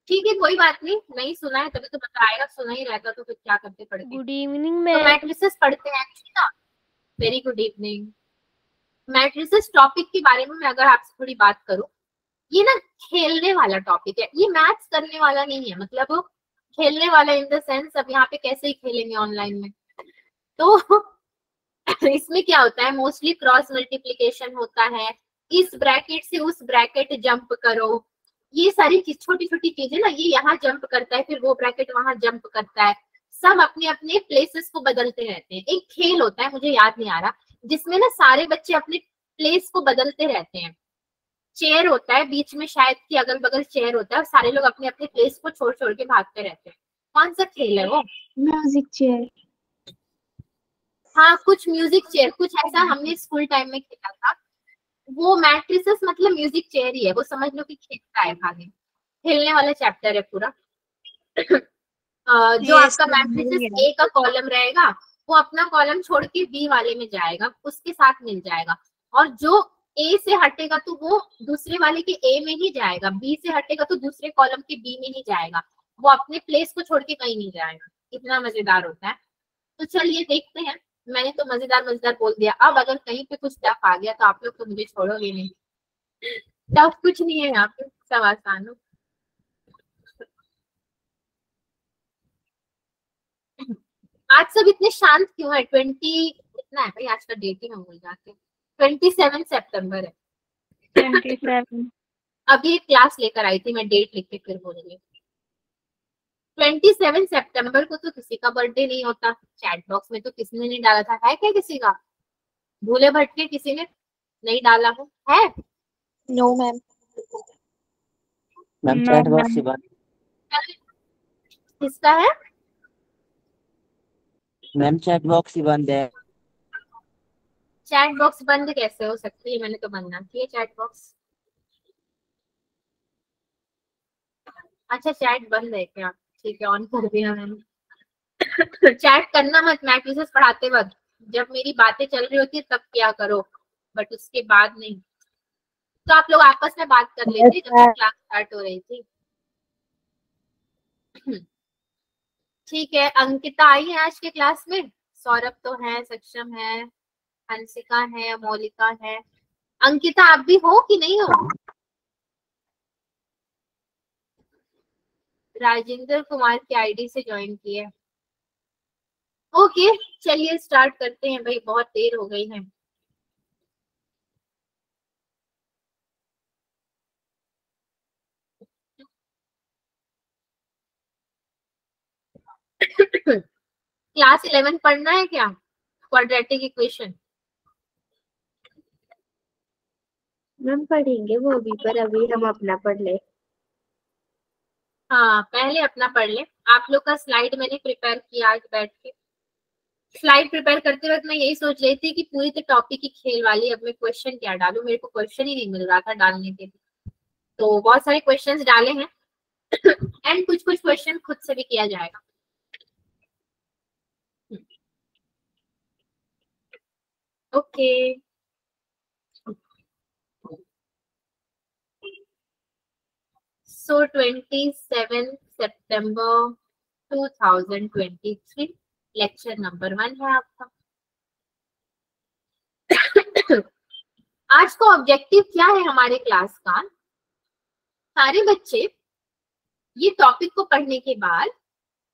ठीक है, कोई बात नहीं, नहीं सुना है तभी तो बताएगा, सुना ही रहता तो फिर क्या करते पढ़ते। गुड इवनिंग तो मैम। मैट्रिसेस पढ़ते हैं एक्चुअली ना। Very good evening. Matrices topic के बारे में मैं अगर आपसे थोड़ी बात करूं, ये ना खेलने वाला टॉपिक है, ये मैथ्स करने वाला नहीं है, मतलब वो खेलने वाला इन द सेंस अब यहाँ पे कैसे ही खेलेंगे ऑनलाइन में। तो इसमें क्या होता है, मोस्टली क्रॉस मल्टीप्लीकेशन होता है, इस ब्रैकेट से उस ब्रैकेट जंप करो, ये सारी छोटी छोटी चीजें ना, ये यहाँ जंप करता है फिर वो ब्रैकेट वहां जंप करता है, सब अपने अपने प्लेसेस को बदलते रहते हैं। एक खेल होता है, मुझे याद नहीं आ रहा, जिसमें ना सारे बच्चे अपने प्लेस को बदलते रहते हैं। चेयर होता है बीच में, शायद कि अगल बगल चेयर होता है, और सारे लोग अपने अपने प्लेस को छोड़ छोड़ के भागते रहते हैं। कौन सा खेल है वो? Music chair. हाँ, कुछ म्यूजिक चेयर, कुछ ऐसा हमने स्कूल टाइम में खेला था। वो मैट्रिसेस मतलब म्यूजिक चेयर ही है, वो समझ लो कि खेलता है भागे, खेलने वाला चैप्टर है पूरा। जो आपका मैट्रिसेस ए का कॉलम रहेगा, वो अपना कॉलम छोड़ के बी वाले में जाएगा, उसके साथ मिल जाएगा, और जो ए से हटेगा तो वो दूसरे वाले के ए में ही जाएगा, बी से हटेगा तो दूसरे कॉलम के बी में ही जाएगा, वो अपने प्लेस को छोड़ के कहीं नहीं जाएगा। इतना मजेदार होता है। तो चलिए देखते हैं। मैंने तो मजेदार मजेदार बोल दिया, अब अगर कहीं पे कुछ टफ आ गया तो आप लोग तो मुझे छोड़ोगे नहीं। टफ कुछ नहीं है यहाँ पे, सब आसान हो। आज सब इतने शांत क्यों है? 20 कितना है भाई, आज का डेट ही मैं भूल जाती हूँ। 27 सितंबर है। 27। अभी क्लास लेकर आई थी मैं, डेट लिख के फिर बोलूंगी। 27 सितंबर को तो किसी का बर्थडे नहीं होता। चैट बॉक्स में तो किसी ने नहीं डाला था, है क्या किसी का? भूले भटके किसी ने नहीं डाला हो है? No ma'am. Ma'am no chat box ही मैम। बंद। किसका है? मैम चैट बॉक्स ही बंद है। चैट बॉक्स बंद कैसे हो सकती है? मैंने तो बंद ना की है चैट बॉक्स। अच्छा, चैट बंद है क्या? ठीक है, ऑन कर दिया मैंने। चैट करना मत मैट्रिसेस पढ़ाते वक्त, जब मेरी बातें चल रही होती है तब क्या करो, बट उसके बाद नहीं। तो आप लोग आपस में बात कर लेते जब तक क्लास स्टार्ट हो रही थी। ठीक है, अंकिता आई है आज के क्लास में, सौरभ तो है, सक्षम है, हंसिका है, मौलिका है। अंकिता आप भी हो कि नहीं हो? राजेंद्र कुमार की आईडी से ज्वाइन किए। ओके, चलिए स्टार्ट करते हैं भाई, बहुत देर हो गई है। क्लास 11 पढ़ना है क्या? क्वाड्रेटिक इक्वेशन मैम पढ़ेंगे वो भी, पर अभी हम अपना पढ़ ले। हाँ, पहले अपना पढ़ ले। आप लोग का स्लाइड मैंने प्रिपेयर किया आज बैठ के। स्लाइड प्रिपेयर करते वक्त मैं यही सोच रही थी कि पूरी तो टॉपिक की खेल वाली, अब मैं क्वेश्चन क्या डालूं, मेरे को क्वेश्चन ही नहीं मिल रहा था डालने के लिए। तो बहुत सारे क्वेश्चंस डाले हैं एंड कुछ कुछ क्वेश्चन खुद से भी किया जाएगा। ओके, सो 27 सितंबर 2023 लेक्चर नंबर 1 है आपका। आज का ऑब्जेक्टिव क्या है हमारे क्लास का? सारे बच्चे ये टॉपिक को पढ़ने के बाद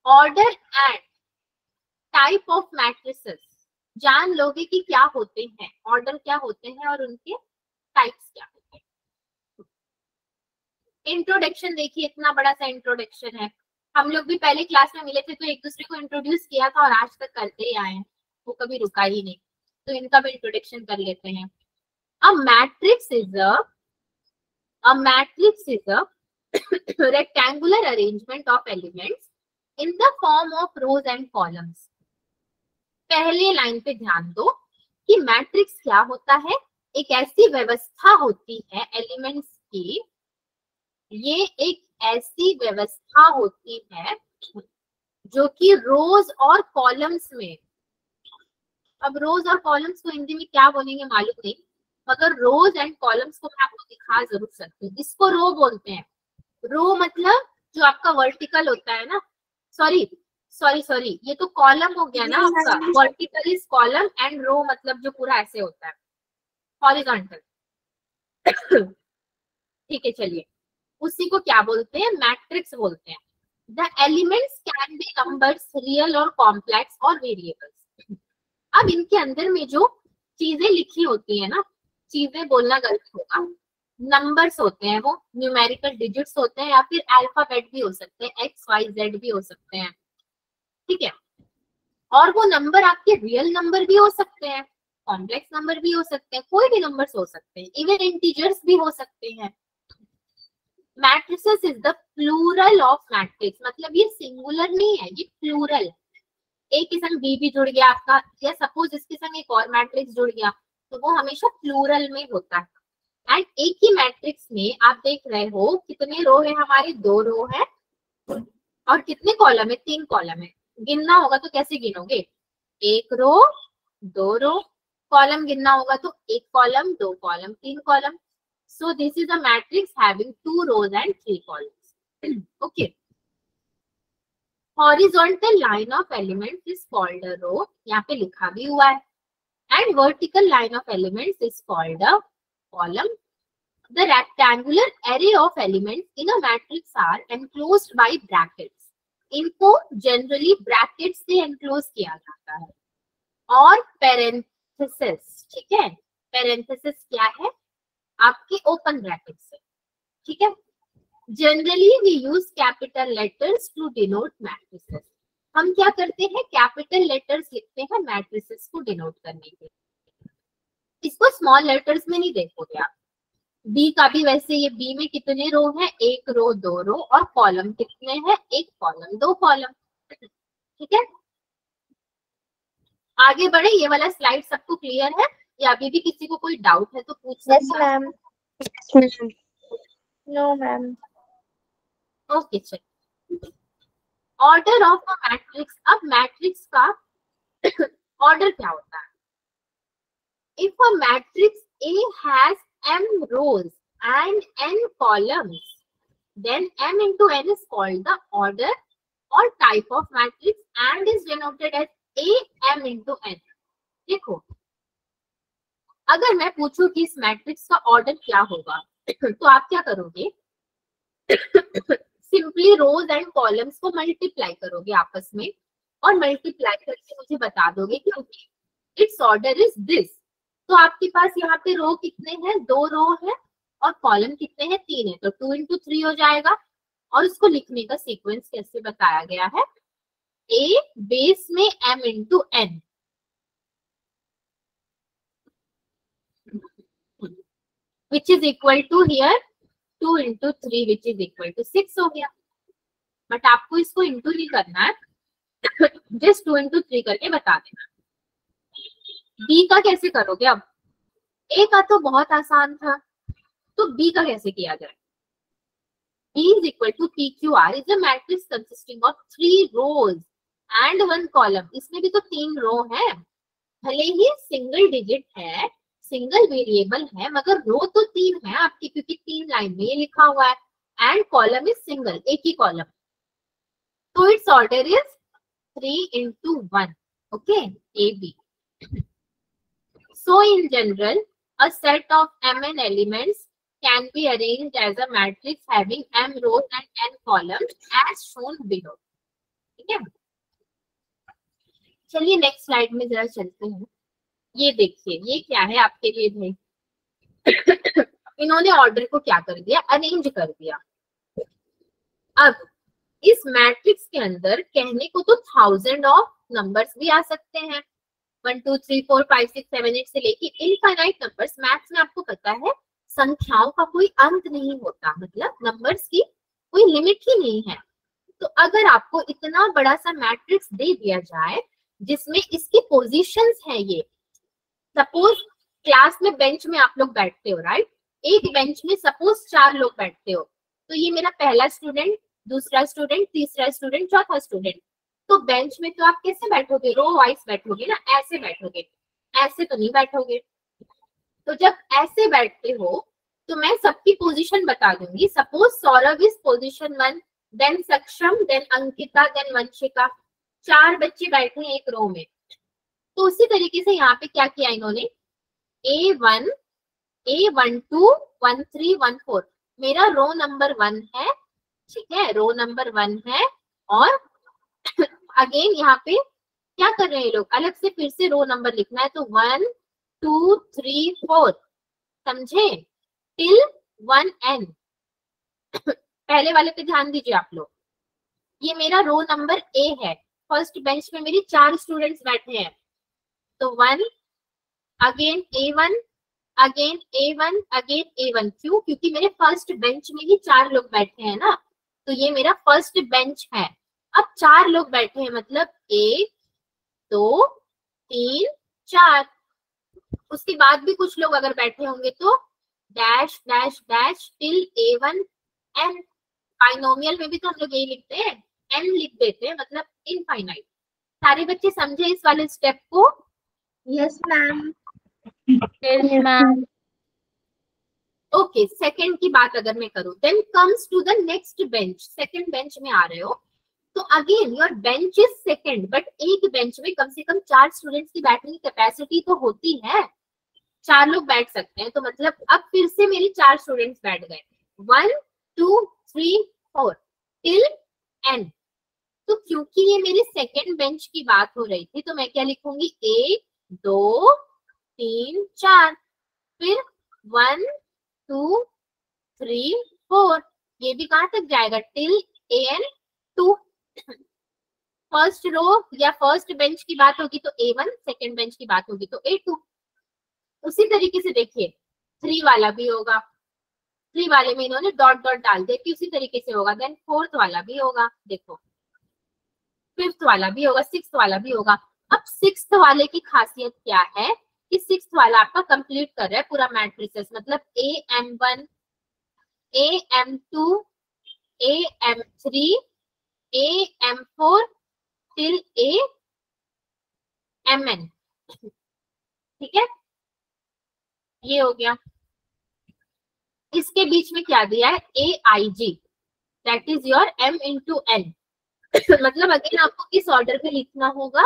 order and type of matrices जान लोगे कि क्या होते हैं, ऑर्डर क्या होते हैं और उनके टाइप्स क्या होते हैं। इंट्रोडक्शन देखिए, इतना बड़ा सा इंट्रोडक्शन है। हम लोग भी पहले क्लास में मिले थे तो एक दूसरे को इंट्रोड्यूस किया था और आज तक करते ही आए हैं, वो कभी रुका ही नहीं। तो इनका भी इंट्रोडक्शन कर लेते हैं। A matrix is a rectangular arrangement of elements in the form of rows and columns. पहले लाइन पे ध्यान दो कि मैट्रिक्स क्या होता है। एक ऐसी व्यवस्था होती है एलिमेंट्स की, ये एक ऐसी व्यवस्था होती है जो कि रोज और कॉलम्स में, अब रोज और कॉलम्स को हिंदी में क्या बोलेंगे मालूम नहीं, मगर रोज एंड कॉलम्स को मैं आपको दिखा जरूर सकती हूँ। इसको रो बोलते हैं। रो मतलब जो आपका वर्टिकल होता है ना, सॉरी ये तो कॉलम हो गया ना आपका, वर्टिकल इज कॉलम एंड रो मतलब जो पूरा ऐसे होता है, हॉरिजॉन्टल। ठीक है, चलिए उसी को क्या बोलते हैं, मैट्रिक्स बोलते हैं। The elements can be numbers, real और कॉम्प्लेक्स और वेरिएबल्स। अब इनके अंदर में जो चीजें लिखी होती है ना, चीजें बोलना गलत होगा, नंबर्स होते हैं, वो न्यूमेरिकल डिजिट्स होते हैं या फिर अल्फाबेट भी हो सकते हैं, एक्स वाई जेड भी हो सकते हैं, ठीक है। और वो नंबर आपके रियल नंबर भी हो सकते हैं, कॉम्प्लेक्स नंबर भी हो सकते हैं, कोई भी नंबर्स हो सकते हैं, इवन इंटीजर्स भी हो सकते हैं। Matrices is the plural of matrix, मतलब ये सिंगुलर नहीं है, ये प्लूरल। एक के संग बी भी जुड़ गया आपका, या सपोज इसके संग एक और मैट्रिक्स जुड़ गया, तो वो हमेशा प्लूरल में होता है। एंड एक ही मैट्रिक्स में आप देख रहे हो कितने रो है हमारे, 2 रो है, और कितने कॉलम है, 3 कॉलम है। गिनना होगा तो कैसे गिनोगे, 1 रो 2 रो, कॉलम गिनना होगा तो 1 column 2 column 3 column. So this is a matrix having 2 rows and 3 columns. Okay. Horizontal line of elements is called a row. यहाँ पे लिखा भी हुआ है. And vertical line of elements is called a column. The rectangular array of elements in a matrix are enclosed by brackets. इनको generally brackets से enclose किया जाता है. और parenthesis, ठीक है? Parenthesis क्या है? आपके ओपन ब्रैकेट से, ठीक है। Generally we use capital letters to denote matrices. हम क्या करते हैं, कैपिटल लेटर्स लिखते हैं मैट्रिसेस को डिनोट करने के लिए। इसको स्मॉल लेटर्स में नहीं देखोगे आप। बी का भी वैसे, ये बी में कितने रो हैं, 1 रो 2 रो, और कॉलम कितने हैं, 1 कॉलम 2 कॉलम, ठीक है। आगे बढ़े, ये वाला स्लाइड सबको क्लियर है या अभी भी किसी को कोई डाउट है तो पूछ सकते हैं। No ma'am. ओके, चलिए ऑर्डर ऑफ अ मैट्रिक्स। अब मैट्रिक्स का ऑर्डर क्या होता है, if a matrix A has m rows and n columns, then m into n is called the order or type of matrix and is denoted as a m into n। देखो, अगर मैं पूछूं कि इस matrix का order क्या होगा तो आप क्या करोगे, सिंपली रोज एंड कॉलम्स को मल्टीप्लाई करोगे आपस में, और मल्टीप्लाई करके मुझे बता दोगे कि इट्स ऑर्डर इज दिस। तो आपके पास यहाँ पे रो कितने हैं, 2 रो है, और कॉलम कितने हैं, 3 है, तो 2 into 3 हो जाएगा। और इसको लिखने का सीक्वेंस कैसे बताया गया है, a बेस में m into n, which is equal to here 2 into 3 which is equal to 6 हो गया। बट आपको इसको इंटू नहीं करना है, जस्ट 2 into 3 करके बता देना। बी का कैसे करोगे, अब ए का तो बहुत आसान था, तो बी का कैसे किया जाए। B is equal to PQR is a matrix consisting of 3 rows and 1 column। इसमें भी तो 3 रो है, भले ही सिंगल डिजिट है, सिंगल वेरिएबल है, मगर रो तो 3 है आपकी, क्योंकि 3 लाइन में ये लिखा हुआ है, एंड कॉलम इज सिंगल, एक ही कॉलम। तो it's order is 3 into 1, okay, AB। So in general, a set of mn elements can be arranged as a matrix having m rows and n columns as shown below, ठीक है। चलिए next slide में जरा चलते हैं। ये देखिए, ये क्या है आपके लिए भाई, इन्होंने ऑर्डर को क्या कर दिया, अरेंज कर दिया। अब इस मैट्रिक्स के अंदर कहने को तो 1000 ऑफ नंबर्स भी आ सकते हैं, 1 2 3 4 5 6 7 8 से लेके इनफाइनाइट नंबर्स। मैथ्स में आपको पता है संख्याओं का कोई अंत नहीं होता, मतलब नंबर्स की कोई लिमिट ही नहीं है। तो अगर आपको इतना बड़ा सा मैट्रिक्स दे दिया जाए जिसमें इसकी पोजीशंस है, ये सपोज क्लास में बेंच में आप लोग बैठते हो, राइट, एक बेंच में सपोज 4 लोग बैठते हो, तो ये मेरा पहला स्टूडेंट, दूसरा स्टूडेंट, तीसरा स्टूडेंट, चौथा स्टूडेंट। तो बेंच में तो आप कैसे बैठोगे, रो वाइज बैठोगे ना, ऐसे बैठोगे, ऐसे तो नहीं बैठोगे। तो जब ऐसे बैठते हो तो मैं सबकी पोजीशन बता दूंगी। Suppose Saurabh is position 1, then Saksham, then Ankita, then Vanshika. 4 बच्चे बैठे हैं एक रो में। तो उसी तरीके से यहाँ पे क्या किया इन्होंने, A1, A12, 13, 14 मेरा रो नंबर 1 है, ठीक है, रो नंबर 1 है। और अगेन यहाँ पे क्या कर रहे हैं लोग, अलग से फिर से रो नंबर लिखना है। तो 1, 2, 3, 4 समझे, टिल 1n। पहले वाले पे ध्यान दीजिए आप लोग। ये मेरा रो नंबर A है, फर्स्ट बेंच में मेरी 4 स्टूडेंट्स बैठे हैं। तो 1, again A1, again A1, again A1। क्यों? क्योंकि मेरे फर्स्ट बेंच में ही 4 लोग बैठे हैं ना, तो ये मेरा फर्स्ट बेंच है। अब 4 लोग बैठे हैं, मतलब 1, 2, 3, 4। उसके बाद भी कुछ लोग अगर बैठे होंगे तो dash dash dash till A1 n। Binomial में भी तो हम लोग यही लिखते हैं, n लिख देते हैं, मतलब इनफाइनाइट। सारे बच्चे समझे इस वाले स्टेप को? Yes ma'am. Yes ma'am. Okay, second की बात अगर मैं करूं, then comes to the next bench. Second bench में आ रहे हो तो again your bench is second, but एक बेंच में कम से कम 4 स्टूडेंट्स की बैठने की कैपेसिटी तो होती है, 4 लोग बैठ सकते हैं। तो मतलब अब फिर से मेरे 4 स्टूडेंट्स बैठ गए, 1, 2, 3, 4 टिल n। तो क्योंकि ये मेरी सेकंड बेंच की बात हो रही थी तो मैं क्या लिखूंगी, 1, 2, 3, 4, फिर 1, 2, 3, 4। ये भी कहां तक जाएगा, टिल an2। फर्स्ट रो या फर्स्ट बेंच की बात होगी तो A1, सेकंड बेंच की बात होगी तो A2। उसी तरीके से देखिए 3 वाला भी होगा, 3 वाले में इन्होंने डॉट डॉट डाल दिया कि उसी तरीके से होगा। देन 4th वाला भी होगा, देखो 5th वाला भी होगा, 6th वाला भी होगा। अब 6th वाले की खासियत क्या है कि 6th वाला आपका कंप्लीट कर रहा है पूरा मैट्रिसेस, मतलब AM1, AM2, AM3, AM4 till AMN। ठीक है, ये हो गया। इसके बीच में क्या दिया है, AIG, that is your M into N। मतलब अगेन आपको किस ऑर्डर में लिखना होगा,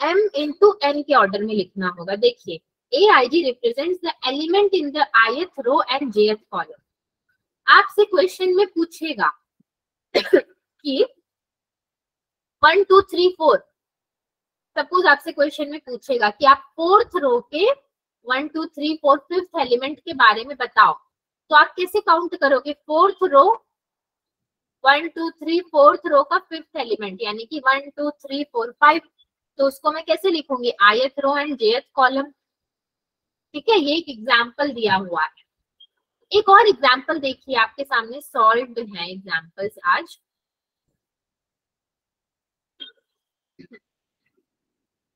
M into N के ऑर्डर में लिखना होगा। देखिए AIG represents the element in the ith row and jth column. आपसे क्वेश्चन में पूछेगा कि 1, 2, 3, 4, सपोज आपसे क्वेश्चन में पूछेगा कि आप 4th रो के 1, 2, 3, 4 5th एलिमेंट के बारे में बताओ, तो आप कैसे काउंट करोगे, 4th रो 1, 2, 3, 4th रो का 5th एलिमेंट, यानी कि 1, 2, 3, 4, 5। तो उसको मैं कैसे लिखूंगी, ith row and jth column. ठीक है, ये एक एग्जाम्पल दिया हुआ है। एक और एग्जाम्पल देखिए, आपके सामने सॉल्व्ड है एग्जाम्पल्स आज।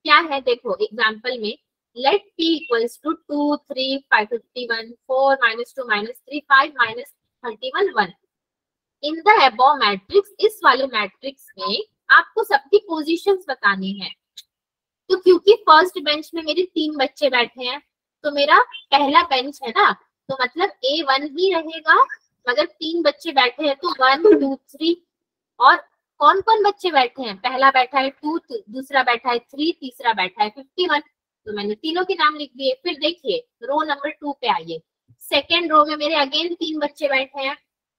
क्या है देखो एग्जाम्पल में, late p equals to 2, 3, 5, 51, 4, -2, -3, 5, -31, 1 in the above matrix. इस वाले मैट्रिक्स में आपको सबकी पोजीशंस बतानी है। तो क्योंकि फर्स्ट बेंच में मेरे 3 बच्चे बैठे हैं तो मेरा पहला बेंच है ना, तो मतलब A1 ही रहेगा। मगर 3 बच्चे बैठे हैं तो 1, 2, 3। और कौन कौन बच्चे बैठे हैं, पहला बैठा है 2, दूसरा बैठा है 3, तीसरा बैठा है 51। तो मैंने तीनों के नाम लिख दिए। फिर देखिए रो नंबर 2 पे आइए, सेकेंड रो में मेरे अगेन 3 बच्चे बैठे हैं।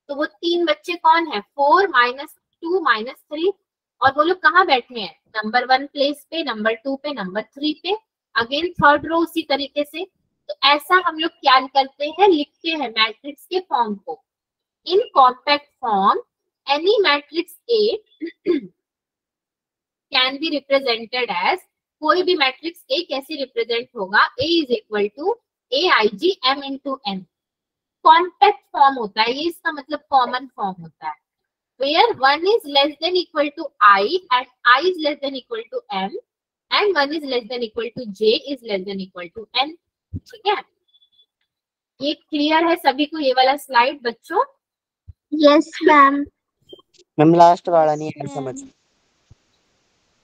तो वो 3 बच्चे कौन है, 4, -2, -3। और वो लोग कहाँ बैठे हैं, नंबर 1 प्लेस पे, नंबर 2 पे, नंबर 3 पे। अगेन थर्ड रो उसी तरीके से। तो ऐसा हम लोग क्या करते हैं, लिखते हैं मैट्रिक्स के फॉर्म को। In compact form any matrix A can be represented as, कोई भी मैट्रिक्स A कैसे रिप्रेजेंट होगा, A is equal to AIG M into N। Compact form होता है ये, इसका मतलब कॉमन फॉर्म होता है, where 1 is less than equal to I and I is less than equal to M and 1 is less than equal to J is less than equal to N। ठीक है, ये क्लियर है सभी को ये वाला स्लाइड बच्चों? Yes ma'am. मैम लास्ट वाला नहीं है समझ।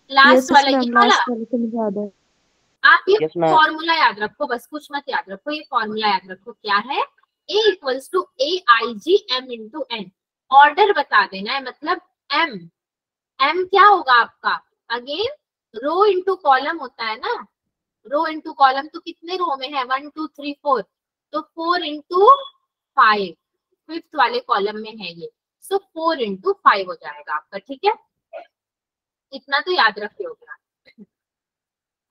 लास्ट वाला ये वाला याद है। आप ये Yes, ma'am. फॉर्मूला याद रखो, बस कुछ मत याद रखो, ये फॉर्मूला याद रखो। क्या है, A equals to AIG M into N। Order बता देना है, मतलब एम। एम क्या होगा आपका, अगेन रो इंटू कॉलम होता है ना, रो इंटू कॉलम, तो कितने रो में है 1 2 3 4, तो 4 इंटू 5 फिफ्थ वाले कॉलम में है ये, सो 4 इंटू 5 हो जाएगा आपका, ठीक है। इतना तो याद रखिएगा,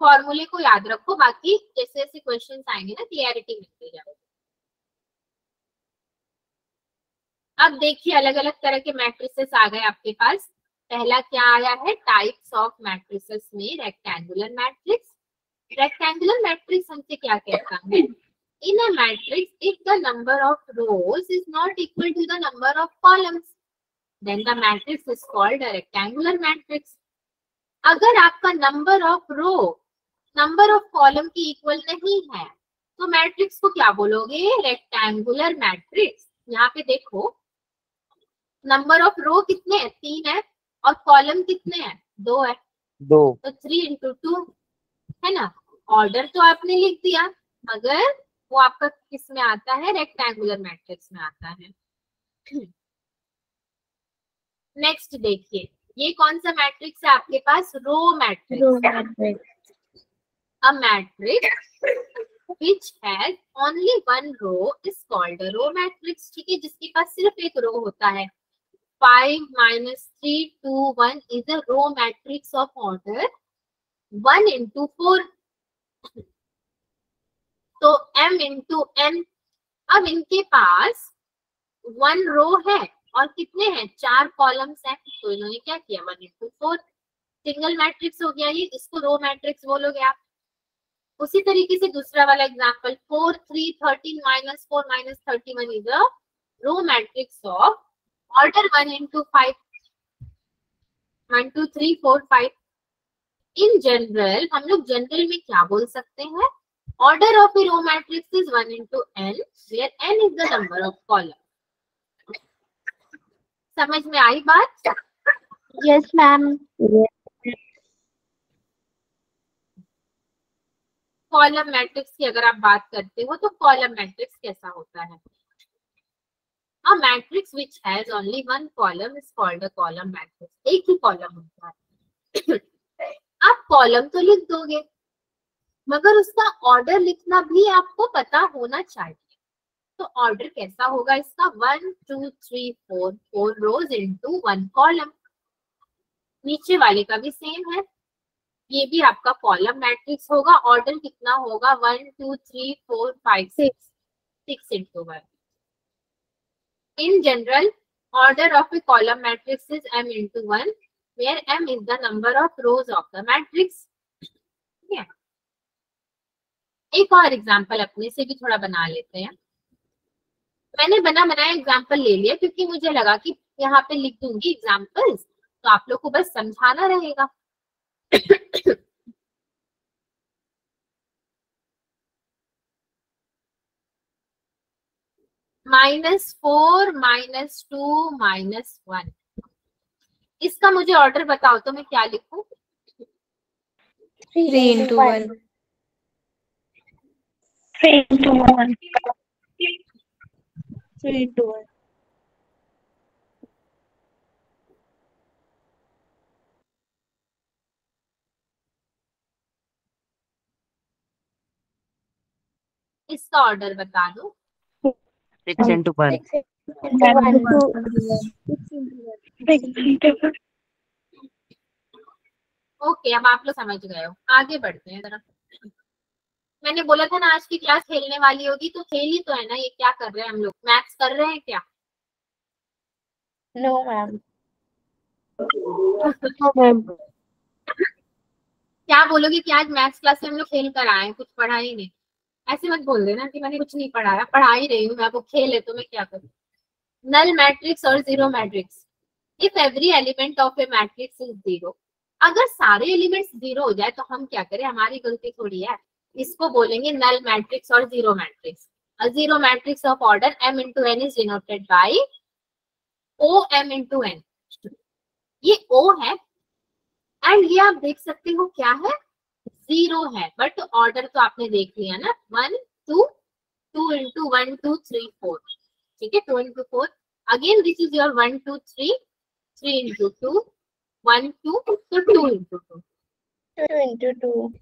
फॉर्मूले को याद रखो, बाकी जैसे जैसे क्वेश्चंस आएंगे ना क्लियरिटी मिलती जाएगी। अब देखिए अलग अलग तरह के मैट्रिसेस आ गए आपके पास। पहला क्या आया है, टाइप्स ऑफ मैट्रिसेस में रेक्टेंगुलर मैट्रिक्स। रेक्टेंगुलर मैट्रिक्स हमसे क्या कहता है, in a matrix if the number of rows is not equal to the number of columns then the matrix is called a rectangular matrix. अगर आपका number of row number of column की equal नहीं है तो matrix को क्या बोलोगे, rectangular matrix. यहाँ पे देखो नंबर ऑफ रो कितने हैं, 3 है, और कॉलम कितने हैं, 2 है, 2 तो 3 इंटू 2 है ना। ऑर्डर तो आपने लिख दिया, मगर वो आपका किस में आता है, रेक्टेंगुलर मैट्रिक्स में आता है। नेक्स्ट देखिए, ये कौन सा मैट्रिक्स है आपके पास, row matrix. A matrix which has only one row is called a row matrix, ठीक है, जिसके पास सिर्फ एक रो होता है। 5 minus 3 2 1 is a row matrix of order 1 into 4, तो m into n। अब इनके पास 1 रो है और कितने हैं, 4 कॉलम्स हैं, तो इन्होंने क्या किया 1 into 4, सिंगल मैट्रिक्स हो गया ये, इसको रो मैट्रिक्स बोलोगे आप। उसी तरीके से दूसरा वाला example 4 3 13 minus 4 minus 31 is a row matrix of order 1 into 5, 1 2 3 4 5। In general हम लोग जनरल में क्या बोल सकते हैं, order of a row matrix is 1 into n where n is the number of column। समझ में आई बात? Yes ma'am. कॉलम मैट्रिक्स की अगर आप बात करते हो तो कॉलम मैट्रिक्स कैसा होता है, a matrix which has only one column is called a column matrix, एक ही कॉलम होता है। आप कॉलम तो लिख दोगे मगर उसका ऑर्डर लिखना भी आपको पता होना चाहिए, तो ऑर्डर कैसा होगा इसका, 1 2 3 4 4 रोज इनटू 1 कॉलम। नीचे वाले का भी सेम है, ये भी आपका कॉलम मैट्रिक्स होगा, ऑर्डर कितना होगा 1 2 3 4 5 6 6 into 1। In general, order of a column matrix is m into 1, where m is the number of rows of the matrix। yeah. एक और एग्जांपल अपने से भी थोड़ा बना लेते हैं। मैंने बनाया एग्जांपल ले लिया क्योंकि मुझे लगा कि यहाँ पे लिख दूंगी एग्जांपल्स तो आप लोग को बस समझाना रहेगा। -4 -2 -1, इसका मुझे ऑर्डर बताओ तो मैं क्या लिखूं, 3 into 1 3 into 1 3 into 1। इसका ऑर्डर बता दो, 6 into 1 ओके। अब आप लोग समझ गए हो, आगे बढ़ते हैं जरा। मैंने बोला था ना आज की क्लास खेलने वाली होगी, तो खेल ही तो है ना, ये क्या कर रहे हैं हम लोग, मैथ्स कर रहे हैं क्या? No ma'am. क्या बोलोगे कि आज मैथ्स क्लास में हम लोग खेल कर आए हैं, कुछ पढ़ा ही नहीं? ऐसे मत बोल देना कि मैंने कुछ नहीं पढ़ाया, पढ़ा ही रही हूँ मैं, वो खेल है तो मैं क्या करूँ। नल मैट्रिक्स और zero matrix, if every element of A matrix is zero, अगर सारे एलिमेंट्स जीरो हो जाए तो हम क्या करें, हमारी गलती थोड़ी है, इसको बोलेंगे नल मैट्रिक्स और zero matrix. A zero matrix of order m into n is denoted by O m into n। ये O है एंड ये आप देख सकते हो क्या है, जीरो है, बट ऑर्डर तो आपने देख लिया ना, 1 2 2 into 1 2 3 4, ठीक है, 2 into 4 again this is your 1 2 3, 3 into 2, 1 2, so 2 into 2. 2 into 2.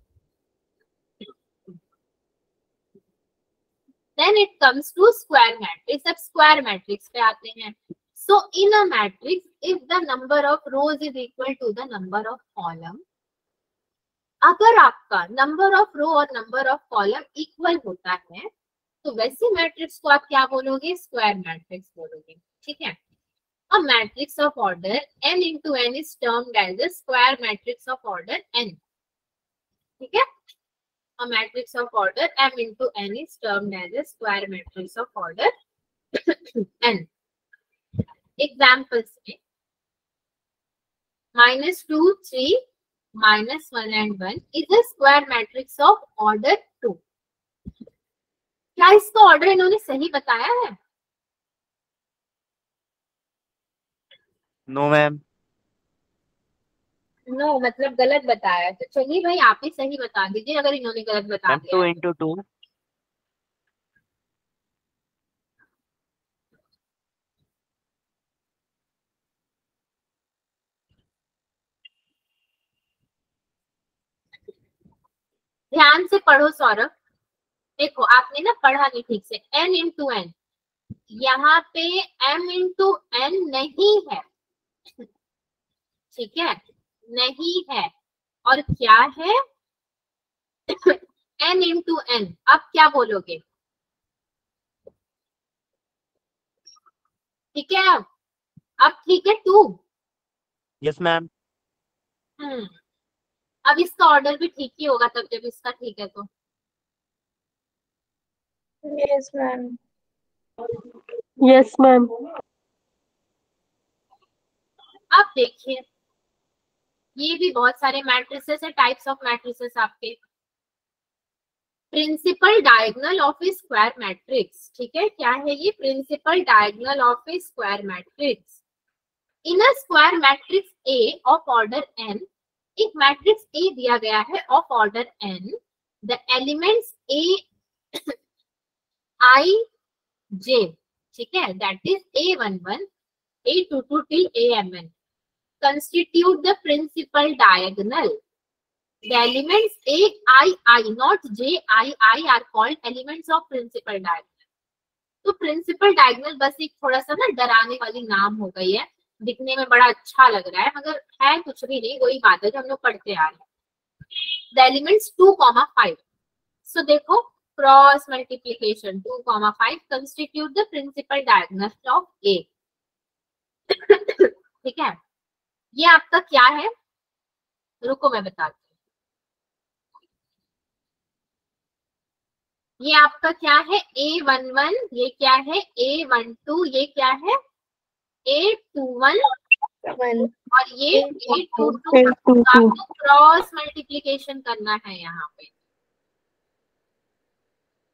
Then it comes to square matrix. अब square matrix पे आते हैं. So in a matrix, if the number of rows is equal to the number of column, अगर आपका number of row और number of column equal होता है, तो वैसे मैट्रिक्स को आप क्या बोलोगे? स्क्वायर मैट्रिक्स बोलोगे. ठीक है. A matrix of order n into n is termed as a square matrix of order n. ठीक है. A matrix of order m into n is termed as a square matrix of order n. Examples में -2, 3, -1 and 1 is a square matrix of order 2. क्या इसका order इन्होंने सही बताया है? No ma'am. No मतलब गलत बताया है. तो चलिए भाई आप ही सही बता दीजिए अगर इन्होंने गलत बता मैम दिया 2 है. into 2. ध्यान से पढ़ो सौरभ. देखो आपने ना पढ़ा नहीं ठीक से. n into n, यहाँ पे m into n नहीं है. ठीक है, नहीं है. और क्या है? n into n. अब क्या बोलोगे? ठीक है. अब ठीक है 2. Yes ma'am. अब इसका ऑर्डर भी ठीक ही होगा तब जब इसका ठीक है तो. Yes, ma'am. Yes, ma'am. अब देखिए ये भी बहुत सारे मैट्रिसेस है. टाइप्स ऑफ मैट्रिसेस आपके. Principal diagonal of a square matrix. ठीक है, क्या है ये? Principal diagonal of a square matrix. In a square matrix A of order n, एक मैट्रिक्स ए दिया गया है of order n. The elements a i j. ठीक है, that is A11, A22 till AMN constitute the principal diagonal. The elements AII, not JII, are called elements of principal diagonal. तो principal diagonal बस एक थोड़ा सा ना डराने वाली नाम हो गई है. दिखने में बड़ा अच्छा लग रहा है मगर है कुछ भी नहीं. वही बात है जो हम लोग पढ़ते आ रहे हैं. The elements 2, 5. सो देखो cross multiplication 2, 5 constitute the principal diagonal of A. ठीक है, ये आपका क्या है? रुको मैं बताती हूँ. ये आपका क्या है? A11. ये क्या है? A12. ये क्या है? A21. 1. और ये A22. आपको क्रॉस मल्टीप्लीकेशन करना है. यहाँ पे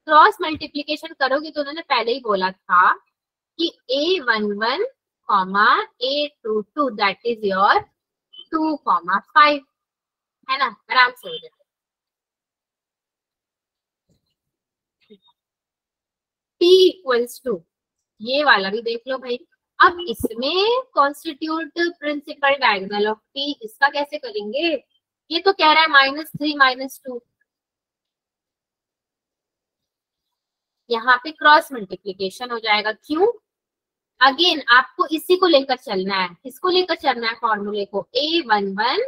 क्रॉस मल्टीप्लीकेशन करोगे तो उन्होंने पहले ही बोला था कि A11, A22 that is your 2, 5 है ना. आराम से हो जाए. P इक्वल्स टू, ये वाला भी देख लो भाई. अब इसमें constitute principal diagonal of P, इसका कैसे करेंगे? ये तो कह रहा है -3, -2. यहाँ पे क्रॉस मल्टीप्लीकेशन हो जाएगा. क्यों? अगेन आपको इसी को लेकर चलना है. किसको लेकर चलना है? फॉर्मूले को. A11,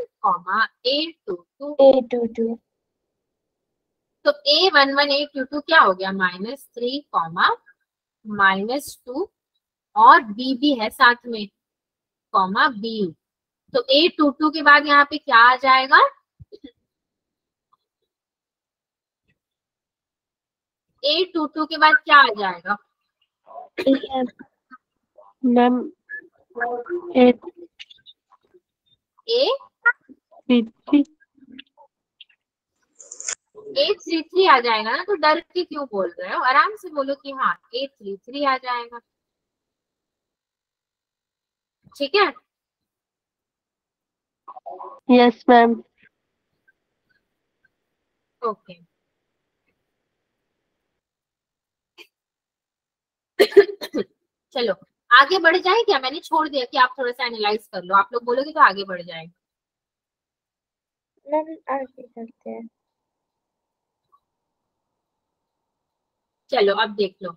A22. A22. तो A11, A22 क्या हो गया? -3, -2 और B भी है साथ में, B. तो A22 के बाद यहाँ पे क्या आ जाएगा? A22 के बाद क्या आ जाएगा? मैम A A33 आ जाएगा ना. तो डर के क्यों बोल रहे हो? आराम से बोलो कि हाँ A33 आ जाएगा. ठीक है. Yes ma'am. ओके. चलो आगे बढ़ जाए क्या? मैंने छोड़ दिया कि आप थोड़ा सा एनालाइज कर लो, आप लोग बोलोगे तो आगे बढ़ जाएंगे। मैम आगे करते हैं। चलो अब देख लो,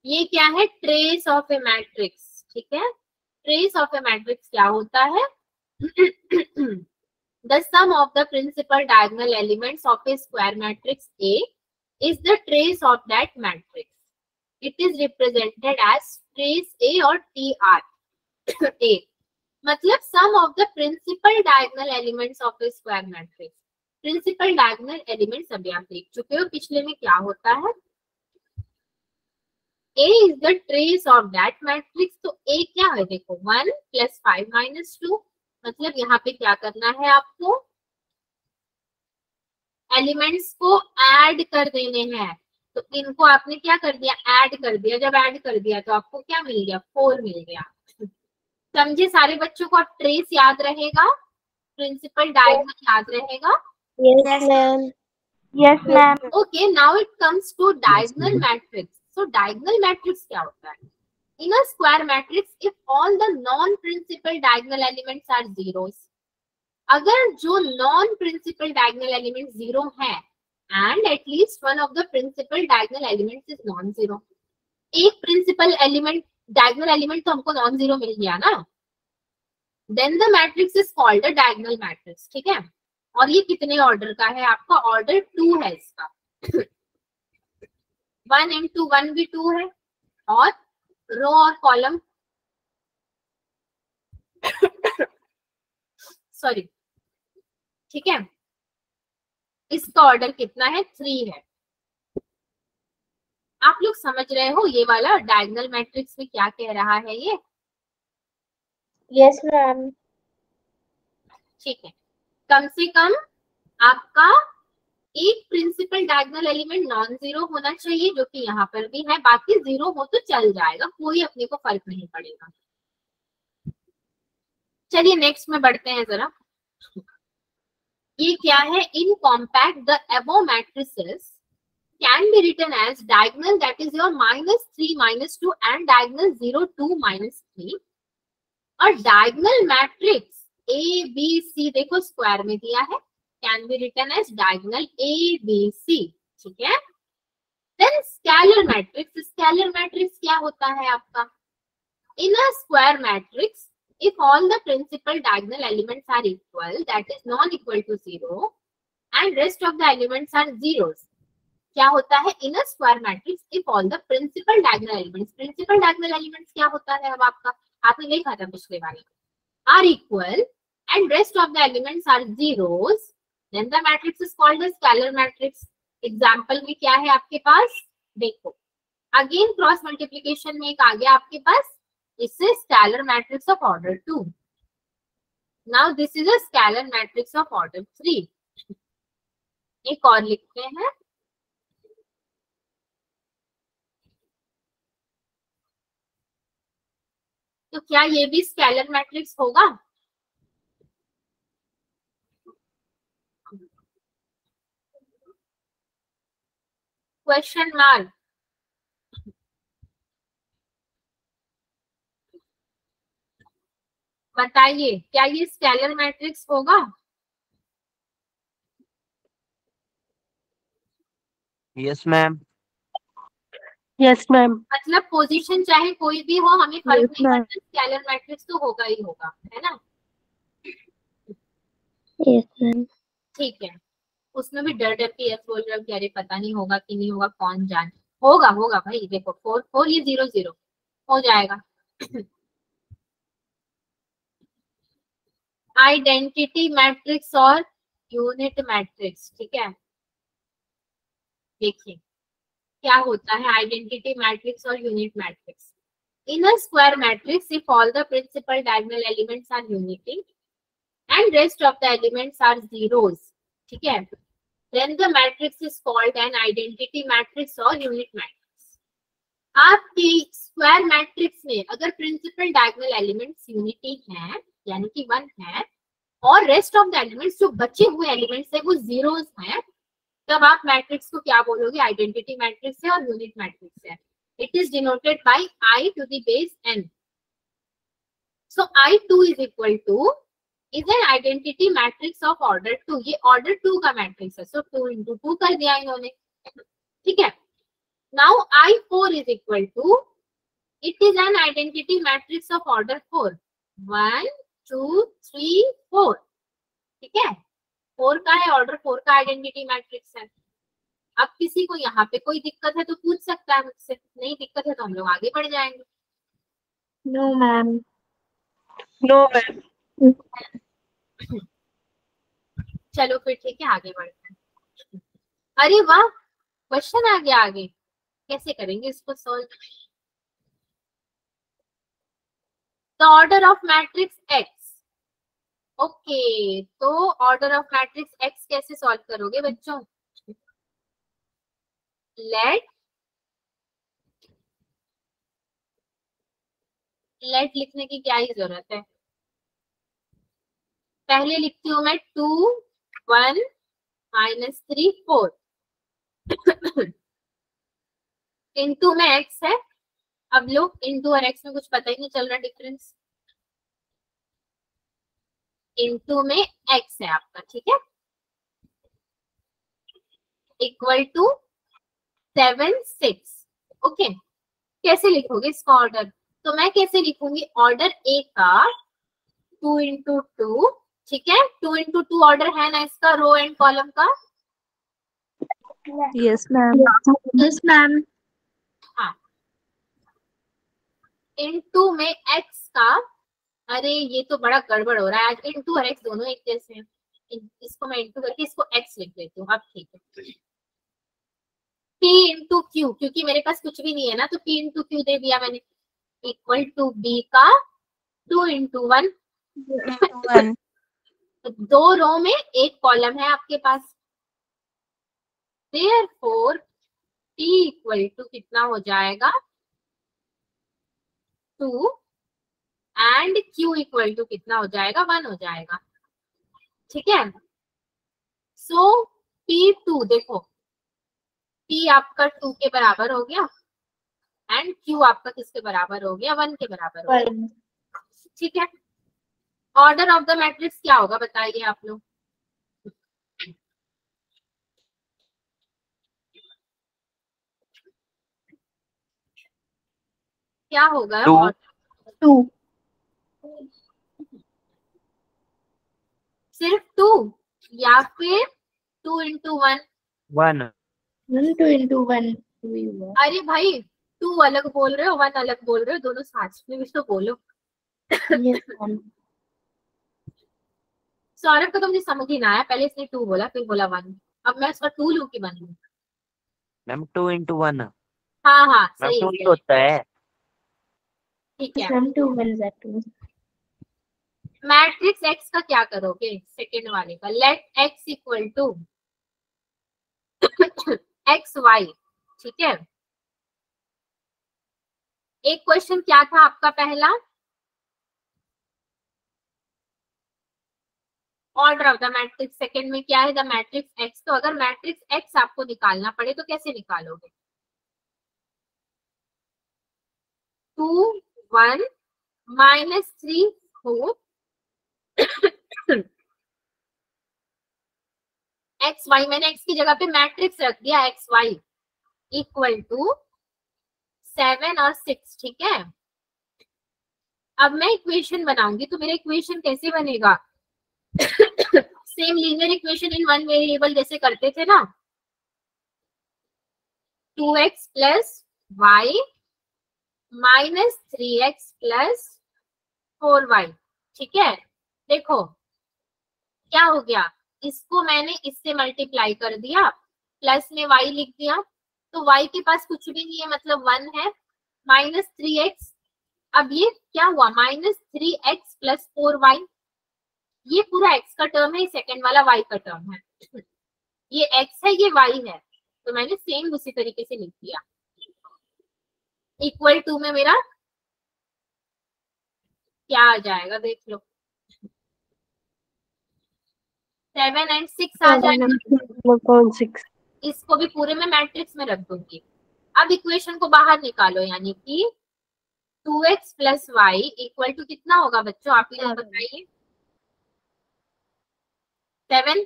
ये क्या है? Trace of A matrix. ठीक है, ट्रेस ऑफ ए मैट्रिक्स क्या होता है? The sum of the principal diagonal elements of a square matrix A is the trace of that matrix. It is represented as trace A or TR A. मतलब sum of the principal diagonal elements of a square matrix. Principal diagonal elements अभी आप देख चुके हो पिछले में क्या होता है। A is the trace of that matrix. तो A क्या है? देखो 1 + 5 - 2, मतलब यहाँ पे क्या करना है आपको? एलिमेंट्स को ऐड कर देने हैं। तो इनको आपने क्या कर दिया? ऐड कर दिया। जब ऐड कर दिया तो आपको क्या मिल गया? 4 मिल गया। समझे सारे बच्चों को? अब ट्रेस याद रहेगा, प्रिंसिपल डायगोनल याद रहेगा। Yes, ma'am. Yes ma'am. Okay, now it comes to diagonal matrix. So diagonal matrix क्या होता है? In a square matrix, if all the non-principal diagonal elements are zeros, अगर जो non-principal diagonal elements zero है, and at least one of the principal diagonal elements is non-zero, एक principal element diagonal element तो हमको non-zero मिल गया ना, then the matrix is called a diagonal matrix. ठीक है, और ये कितने ऑर्डर का है? आपका ऑर्डर 2 है इसका। 1 into 1 भी 2 है, और रो और कॉलम सॉरी, ठीक है, इसका ऑर्डर कितना है? 3 है। आप लोग समझ रहे हो ये वाला डायगोनल मैट्रिक्स में क्या कह रहा है ये? Yes, ma'am. ठीक है, कम से कम आपका एक principal diagonal element non zero होना चाहिए, जो कि यहाँ पर भी है। बाकी जीरो हो तो चल जाएगा, कोई अपने को फर्क नहीं पड़ेगा। चलिए नेक्स्ट में बढ़ते हैं जरा। ये क्या है? इन compact the above matrices can be written as diagonal, that is your -3 - 2 and diagonal 0 2 -3, और diagonal matrix A B C देखो स्क्वायर में दिया है, can be written as diagonal A B C. ठीक है, then scalar matrix. scalar matrix क्या होता है आपका? In a square matrix, if all the principal diagonal elements are equal, that is non-equal to 0, and rest of the elements are zeros, क्या होता है? In a square matrix if all the principal diagonal elements, principal diagonal elements क्या होता है? अब आपका आपने देखा था पिछले वाले, are equal and rest of the elements are zeros, then the matrix is called the scalar matrix. Example में क्या है आपके पास? देखो अगेन क्रॉस मल्टीप्लिकेशन में एक आ गया आपके पास, इससे scalar matrix of order 2। Now this is a scalar matrix of order 3। एक और लिखते हैं, तो क्या ये भी स्केलर मैट्रिक्स होगा? Question mark. बताइए क्या ये स्केलर मैट्रिक्स होगा? Yes ma'am. Yes ma'am. मतलब पोजीशन चाहे कोई भी हो, हमें फर्क Yes, नहीं ma'am. पड़ता, स्केलर मैट्रिक्स तो होगा ही होगा, है ना? Yes ma'am. ठीक है, उसमें भी डर डर के यस बोल रहे हो कि अरे पता नहीं होगा कि नहीं होगा, कौन जाने। होगा होगा भाई, देखो 4 4 ये 0 0 हो जाएगा। आइडेंटिटी मैट्रिक्स और यूनिट मैट्रिक्स। ठीक है, देखिए क्या होता है आइडेंटिटी मैट्रिक्स और unit matrix. In a square matrix if all the principal diagonal elements are unity and rest of the elements are zeros, ठीक है, then the matrix is called an identity matrix और unit matrix. आपके square matrix में अगर principal diagonal elements unity हैं, यानी कि 1 है, और रेस्ट ऑफ द एलिमेंट्स जो बचे हुए एलिमेंट्स है वो जीरोस हैं, तब आप मैट्रिक्स को क्या बोलोगे? आइडेंटिटी मैट्रिक्स है और यूनिट मैट्रिक्स है। It is denoted by I to the base n. So I2 is equal to is an identity matrix of order 2. ये order 2 का मैट्रिक्स है, so 2 into 2 कर दिया इन्होंने, ठीक है. Now I4 is equal to, it is an identity matrix of order 4. 1 2 3 4, ठीक है. 4 का है, ऑर्डर 4 का आइडेंटिटी मैट्रिक्स है. अब किसी को यहाँ पे कोई दिक्कत है तो पूछ सकता है मुझसे, नहीं दिक्कत है तो हम लोग आगे बढ़ जाएंगे. No ma'am. No ma'am. चलो फिर ठीक है, आगे बढ़ते हैं. अरे वाह, क्वेश्चन आ गया आगे. कैसे करेंगे इसको solve? The order of matrix x. Okay, तो ऑर्डर ऑफ मैट्रिक्स एक्स कैसे सॉल्व करोगे बच्चों? लेट लिखने की क्या ही जरूरत है. पहले लिखती हूँ मैं 2 1 -3 4 इनटू में x है. अब लोग इनटू और x में कुछ पता ही नहीं चल रहा डिफरेंस. इनटू में x है आपका, ठीक है, इक्वल टू 7 6. ओके, कैसे लिखोगे इसका ऑर्डर? तो मैं कैसे लिखूंगी ऑर्डर ए का 2 into 2, ठीक है. 2 into 2 ऑर्डर है ना इसका, रो एंड कॉलम का. Yes ma'am. Yes ma'am. हाँ, इनटू में x का, अरे ये तो बड़ा गड़बड़ हो रहा है आज. इनटू और x दोनों एक जैसे हैं. इसको मैं इनटू करके इसको x लिख देती हूँ. अब ठीक है. p इंटू क्यू, क्योंकि मेरे पास कुछ भी नहीं है ना, तो p इंटू क्यू दे दिया मैंने, इक्वल टू b का 2 into 1. दो रो में एक कॉलम है आपके पास. Therefore p इक्वल टू कितना हो जाएगा 2 एंड q इक्वल टू कितना हो जाएगा 1 हो जाएगा, ठीक है. सो p2 देखो, p आपका 2 के बराबर हो गया एंड q आपका किसके बराबर हो गया 1 के बराबर हो गया, ठीक है. ऑर्डर ऑफ द मैट्रिक्स क्या होगा बताइए आप लोग? क्या होगा? 2. सिर्फ 2 या फिर 2 into 1? 1. 2 into 1. अरे भाई 2 अलग बोल रहे हो 1 अलग बोल रहे हो, दोनों साथ में भी तो बोलो. Yes ma'am. सौरभ को तो मुझे समझ ही ना आया, पहले इसने 2 बोला फिर बोला 1. अब मैं उसका 2 लूं कि 1 लूं? Ma'am 2 into 1. हाँ हाँ मैम सही 2 है, ही होता है. ठीक है. मैम 2 1 2. मैट्रिक्स एक्स का क्या करोगे सेकेंड वाले का? Let x equal to x y, ठीक है. एक क्वेश्चन क्या था आपका पहला? Order of the matrix. Second में क्या है? The matrix x. तो अगर मैट्रिक्स एक्स आपको निकालना पड़े तो कैसे निकालोगे? 2 1 -3 4 एक्स वाई. मैंने एक्स की जगह पे मैट्रिक्स रख दिया एक्स वाई इक्वल टू 7 और 6, ठीक है. अब मैं इक्वेशन बनाऊंगी तो मेरा इक्वेशन कैसे बनेगा? Same linear equation in one variable जैसे करते थे ना. 2x plus Y minus 3x plus 4y, ठीक है. देखो क्या हो गया, इसको मैंने इससे मल्टीप्लाई कर दिया, प्लस में y लिख दिया, तो y के पास कुछ भी नहीं है मतलब 1 है. माइनस 3x, अब ये क्या हुआ -3x प्लस 4y. ये पूरा x का टर्म है, सेकंड वाला y का टर्म है. ये x है ये y है, तो मैंने सेम उसी तरीके से लिख दिया. इक्वल टू में मेरा क्या आ जाएगा देख लो, 7 and 6 आ जाएगा. 6. इसको भी पूरे में मैट्रिक्स में रख दूंगी. अब इक्वेशन को बाहर निकालो, यानी कि 2x plus y equal to कितना होगा बच्चों, आप ही लोग बताइए। 7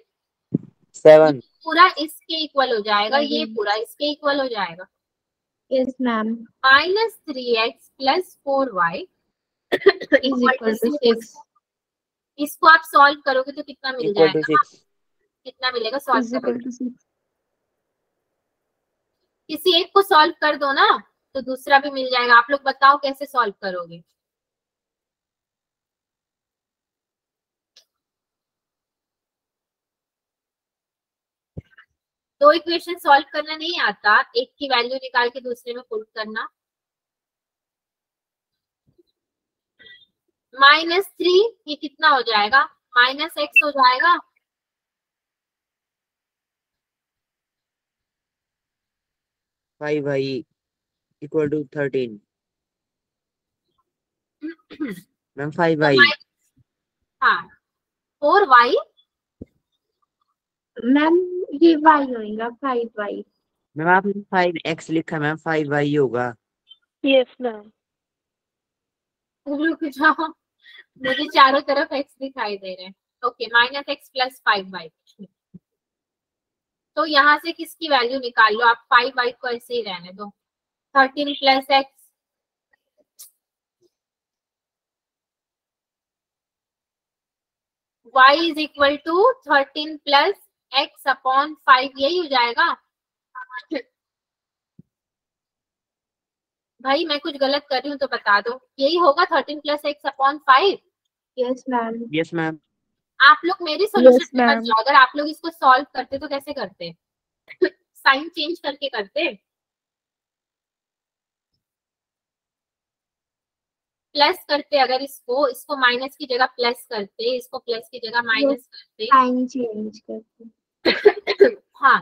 7 पूरा इसके इक्वल हो जाएगा, ये पूरा इसके इक्वल हो जाएगा। Yes ma'am. -3x plus 4y is equal to 6 इसको आप सॉल्व करोगे तो कितना मिल इक्वल टू जाएगा, 6। कितना मिलेगा सॉल्व इज इक्वल करोगे? टू 6। किसी एक को सॉल्व कर दो ना तो दूसरा भी मिल जाएगा। आप लोग बताओ कैसे सॉल्व करोगे? दो इक्वेशन सॉल्व करना नहीं आता, एक की वैल्यू निकाल के दूसरे में पुट करना। -3 ये कितना हो जाएगा, -x हो जाएगा। Five I equal to 13 ma'am 5 I. हाँ 4y मैम ये वाई होएगा 5y। मैम आपने 5x लिखा, मैम 5 आई होगा। Yes ma'am. रुक जाओ, मुझे चारों तरफ x दिखाई दे रहे हैं। Okay -x plus 5y। तो यहाँ से किसकी वैल्यू निकाल लो आप, 5y को ऐसे ही रहने दो। 13 plus x y is equal to 13 plus x upon 5, यही हो जाएगा। भाई मैं कुछ गलत कर रही हूँ तो बता दो, यही होगा 13 plus x upon 5। Yes ma'am. Yes ma'am. आप लोग मेरी सोल्यूशन Yes, पे मत ma'am. जाओ, अगर आप लोग इसको सॉल्व करते तो कैसे करते? साइन चेंज करके करते। प्लस करते, अगर इसको माइनस की जगह प्लस करते, इसको प्लस की जगह माइनस करते। साइन चेंज करते। हाँ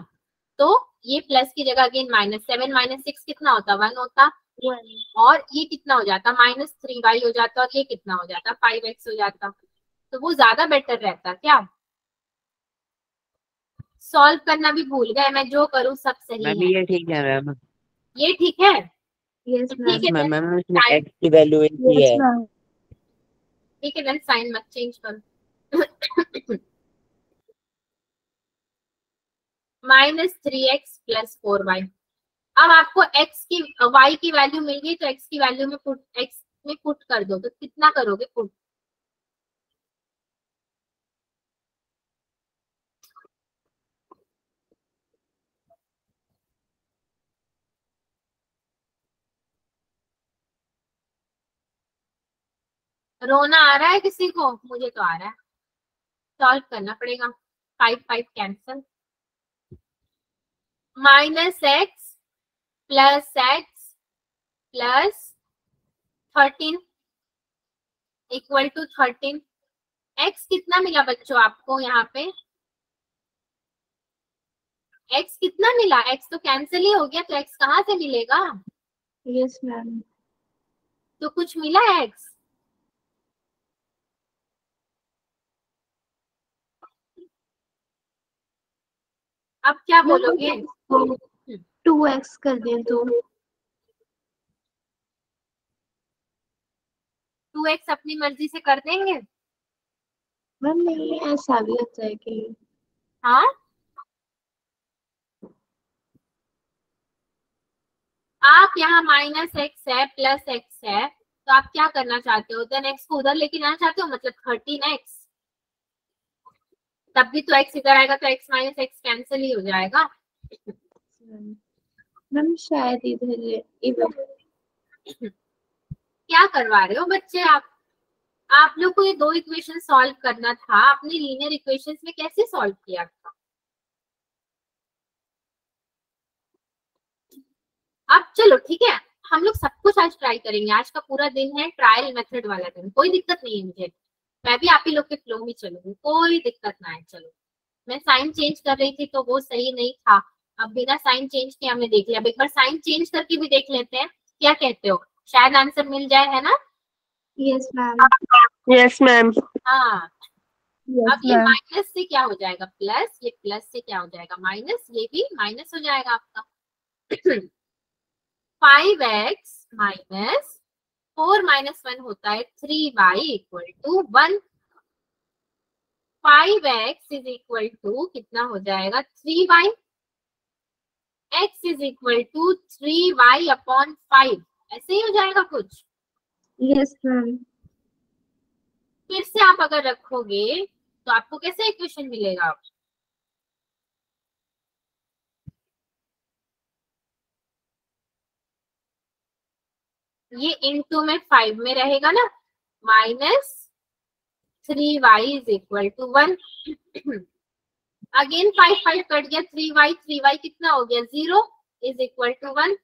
तो ये प्लस की जगह अगेन -7 -6 कितना होता, 1 होता। 1 और ये कितना हो जाता, -3y हो जाता। और ये कितना हो जाता, 5x हो जाता। तो वो ज्यादा बेटर रहता क्या? सॉल्व करना भी भूल गए, मैं जो करूँ सब सही मैम है। ये ठीक है मैम। ये ठीक है, यस ठीक मैम। है मैम then मैम इसमें sign- x की वैल्यू एक ही यस है। मैम। ठीक है देन साइन मत चेंज करो। -3x plus 4y। अब आपको x की y की वैल्यू मिल गई तो x की वैल्यू में पुट कर दो, तो कितना करोगे पुट? रोना आ रहा है किसी को? मुझे तो आ रहा है। सॉल्व करना पड़ेगा। 5 cancel. -x plus x plus 13 equal to 13। x कितना मिला बच्चों आपको यहाँ पे? x कितना मिला? x तो कैंसिल ही हो गया, तो x कहाँ से मिलेगा? Yes ma'am. तो कुछ मिला x? अब क्या बोलोगे? 2x कर दें तो 2x अपनी मर्जी से कर देंगे। मैम नहीं ऐसा भी होता है कि हाँ आप यहाँ -x है प्लस x है, तो आप क्या करना चाहते हो? देन x को उधर लेके जाना चाहते हो, मतलब 13x। तब भी तो x इधर आएगा तो x माइनस x कैंसिल ही हो जाएगा। मैम शायद इधर क्या करवा रहे हो बच्चे आप लोग को ये दो इक्वेशन सॉल्व करना था, आपने लीनियर इक्वेशंस में कैसे सॉल्व किया था? अब चलो ठीक है, हम लोग सब कुछ आज ट्राई करेंगे। आज का पूरा दिन है ट्रायल मेथड वाला दिन, कोई दिक्कत नहीं है मुझे। मैं भी आप ही लोग के फ्लो में चलूंगी, कोई दिक्कत ना है। चलो मैं साइन चेंज कर रही थी तो वो सही नहीं था, अब बिना साइन चेंज के हमने देख लिया। अब एक बार साइन चेंज करके भी देख लेते हैं, क्या कहते हो? शायद आंसर मिल जाए, है ना? Yes ma'am. Yes ma'am. हाँ अब यस ये मैम। माइनस से क्या हो जाएगा प्लस, ये प्लस से क्या हो जाएगा माइनस, ये भी माइनस हो जाएगा आपका। 5x माइनस 4 माइनस 1 होता है 3y equal to 1। 5x is equal to कितना हो जाएगा 3y। x is equal to 3y upon 5, ऐसे ही हो जाएगा कुछ। Yes ma'am. फिर से आप अगर रखोगे तो आपको कैसे इक्वेशन मिलेगा? ये इनटू में 5 में रहेगा ना, minus 3y is equal to 1। Again 5 कट गया, 3y कितना हो गया 0 इज इक्वल टू 1।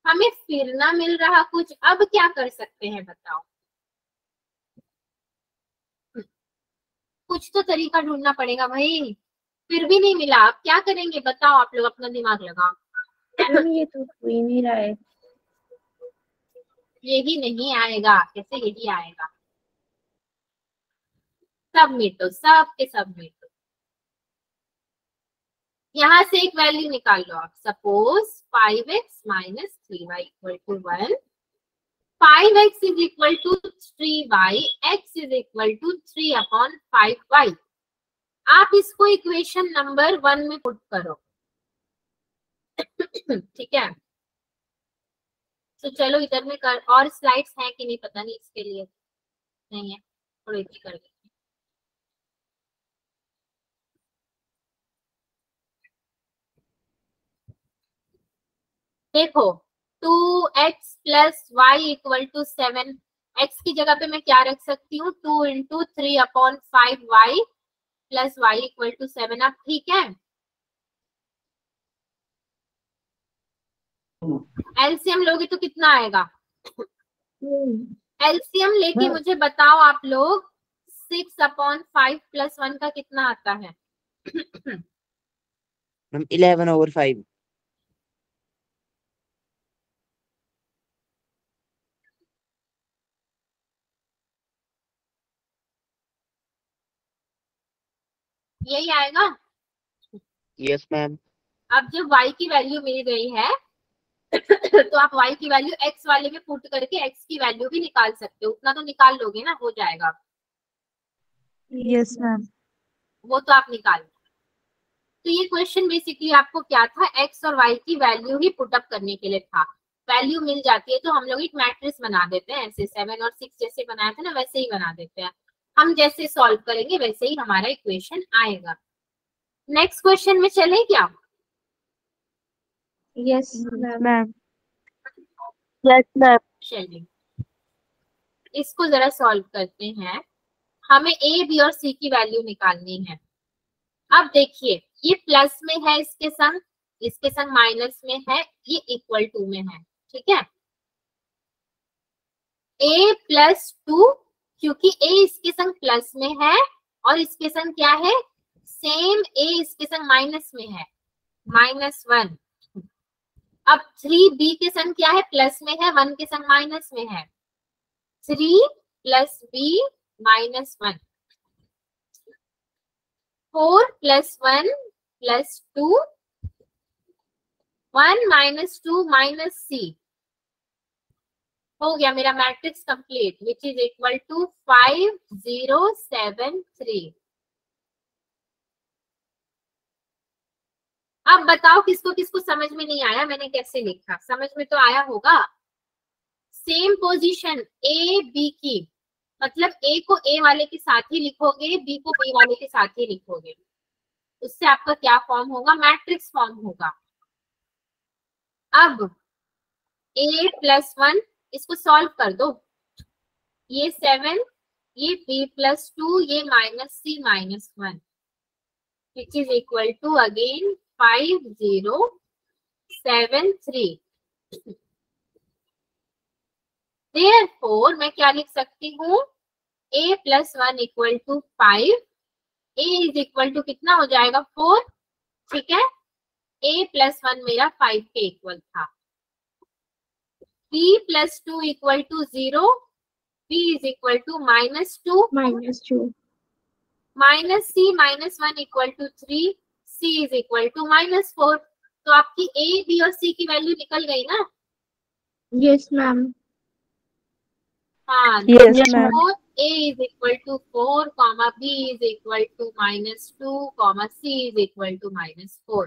हमें फिर ना मिल रहा कुछ, अब क्या कर सकते हैं बताओ? कुछ तो तरीका ढूंढना पड़ेगा भाई। फिर भी नहीं मिला, अब क्या करेंगे बताओ? आप लोग अपना दिमाग लगाओ। मैम ये तो हो ही नहीं रहा है। यही नहीं आएगा, कैसे यही आएगा? सब मिटो, सब के सब मिटो। यहाँ से एक वैल्यू निकाल लो आप। Suppose 5x minus 3y equal to 1। 5x is equal to 3y, x is equal to 3 upon 5y। आप इसको इक्वेशन नंबर 1 में पुट करो। ठीक है, तो चलो इधर में कर। और स्लाइड्स हैं कि नहीं पता नहीं, इसके लिए नहीं है, थोड़ी सी कर देते हैं। देखो 2x plus y equal to 7। x की जगह पे मैं क्या रख सकती हूँ? 2 into 3 upon 5y plus y equal to 7। अब ठीक है, एलसीएम लोगे तो कितना आएगा? एलसीएम लेके मुझे बताओ आप लोग, 6 अपॉन 5 प्लस 1 का कितना आता है? 11/5। यही आएगा। Yes ma'am. अब जब y की वैल्यू मिल गई है तो आप y की वैल्यू x वाले में पुट करके x की वैल्यू भी निकाल सकते हो। उतना तो निकाल लोगे ना, हो जाएगा। Yes ma'am. वो तो आप निकाल। तो ये क्वेश्चन बेसिकली आपको क्या था? x और y की वैल्यू ही पुटअप करने के लिए था। वैल्यू मिल जाती है तो हम लोग एक मैट्रिक्स बना देते हैं, ऐसे 7 और 6 जैसे बनाए थे ना वैसे ही बना देते हैं। हम जैसे सॉल्व करेंगे वैसे ही हमारा इक्वेशन आएगा। नेक्स्ट क्वेश्चन में चले क्या? Yes ma'am. Yes ma'am. चलिए इसको जरा सॉल्व करते हैं। हमें a, b और c की वैल्यू निकालनी है। अब देखिए ये प्लस में है इसके संग माइनस में है, ये इक्वल टू में है। ठीक है, a प्लस 2, क्योंकि a इसके संग प्लस में है और इसके संग क्या है? सेम a इसके संग माइनस में है, -1। अब 3b के संग क्या है? प्लस में है, 1 के संग माइनस में है, 3 plus b -1। 4 plus 1 plus 2, 1 minus 2 minus c। हो गया मेरा matrix complete, which is equal to 5 0 7 3। अब बताओ किसको किसको समझ में नहीं आया मैंने कैसे लिखा? समझ में तो आया होगा। सेम पोजीशन ए बी की, मतलब ए को ए वाले के साथ ही लिखोगे, बी को बी वाले के साथ ही लिखोगे, उससे आपका क्या फॉर्म होगा? मैट्रिक्स फॉर्म होगा। अब a प्लस 1 इसको सॉल्व कर दो, ये 7, ये b प्लस 2, ये -c -1, which is equal to again 5 0 7 3। Therefore मैं क्या लिख सकती हूँ? a plus 1 equal to 5, a is equal to कितना हो जाएगा? 4। ठीक है, a प्लस 1 मेरा 5 के इक्वल था। b plus 2 equal to 0, b is equal to -2, -2, minus c -1 equal to 3, c is equal to -4। तो आपकी a b और c की वैल्यू निकल गई ना। Yes, ma'am. हाँ, Yes, Yes, ma'am. therefore A is equal to 4, comma B is equal to -2, comma C is equal to -4.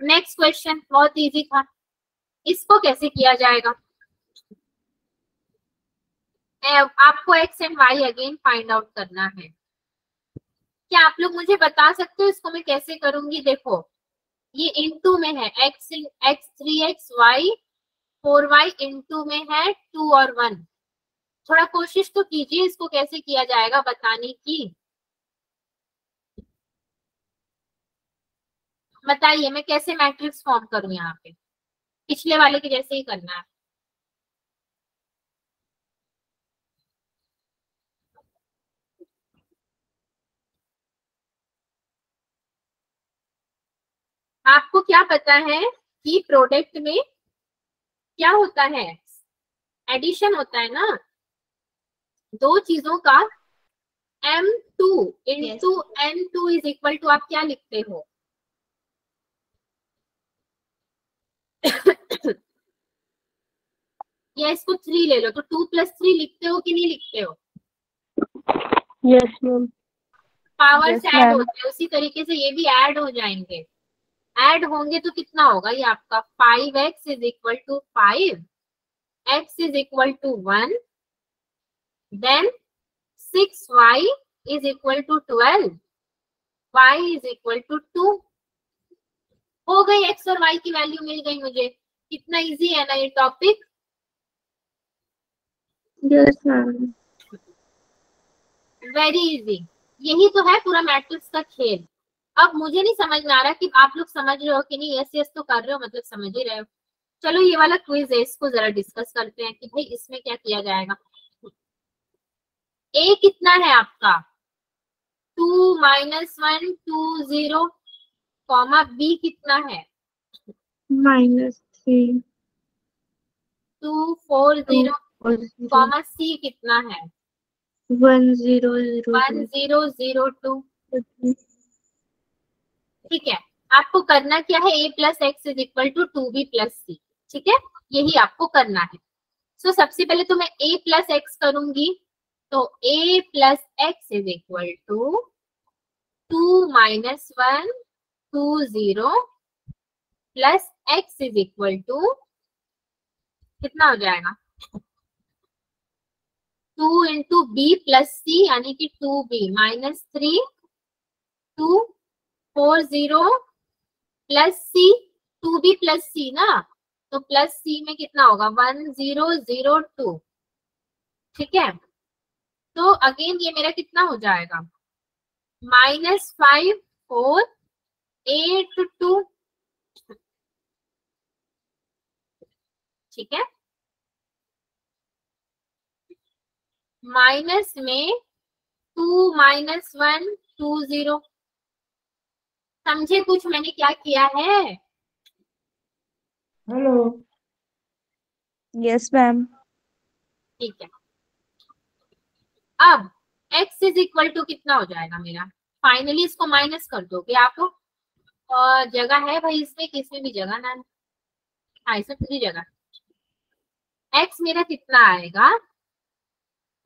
Next question बहुत easy था, इसको कैसे किया जाएगा? आपको x and y again find out करना है। क्या आप लोग मुझे बता सकते हो इसको मैं कैसे करूंगी? देखो ये इनटू में है, x 3x y 4y into में है 2 और 1। थोड़ा कोशिश तो कीजिए इसको कैसे किया जाएगा बताने की। बताइए मैं कैसे मैट्रिक्स फॉर्म करूं? यहाँ पे पिछले वाले के जैसे ही करना है। आपको क्या पता है कि प्रोडक्ट में क्या होता है? एडिशन होता है ना दो चीजों का। M2 into N2 is equal to, आप क्या लिखते हो? या इसको 3 ले लो तो 2 + 3 लिखते हो कि नहीं लिखते हो? Yes, ma'am. Powers Yes, add ma'am. होते हैं, उसी तरीके से ये भी ऐड हो जाएंगे। ऐड होंगे तो कितना होगा ये आपका? 5x is equal to 5, x is equal to 1, then 6y is equal to 12, y is equal to 2। हो गई, x और y की वैल्यू मिल गई मुझे। कितना इजी है ना ये topic? Yes, ma'am. Very easy. यही तो है पूरा मैट्रिक्स का खेल। अब मुझे नहीं समझ में आ रहा कि आप लोग समझ रहे हो कि नहीं। यस यस तो कर रहे हो, मतलब समझ ही रहे हो। चलो ये वाला क्विज है, इसको जरा डिस्कस करते हैं कि भाई इसमें क्या किया जाएगा। ए कितना है आपका? 2 -1 2 0, कॉमा बी कितना है? -3 2 4 0, और 0 कॉमा सी कितना है? 1 0 0 1 0 0 2। 2। ठीक है, आपको करना क्या है? a + x is equal to 2b + c। ठीक है, यही आपको करना है। सो सबसे पहले तो मैं a + x करूंगी, तो a + x is equal to 2 -1 2 0 plus x is equal to कितना हो जाएगा? 2 इंटू b + c यानी कि 2b -3 2 4 0 plus c, 2b + c ना, तो प्लस c में कितना होगा? 1 0 0 2। ठीक है, तो अगेन ये मेरा कितना हो जाएगा? -5 4 8 2। ठीक है, माइनस में 2 -1 2 0। समझे कुछ मैंने क्या किया है? Hello. Yes, ma'am. ठीक है, अब x इज इक्वल टू कितना हो जाएगा मेरा? फाइनली इसको माइनस कर दोगे आप। जगह है भाई इसमें, किसमें भी जगह ना है। हाँ इसमें पूरी जगह। x मेरा कितना आएगा?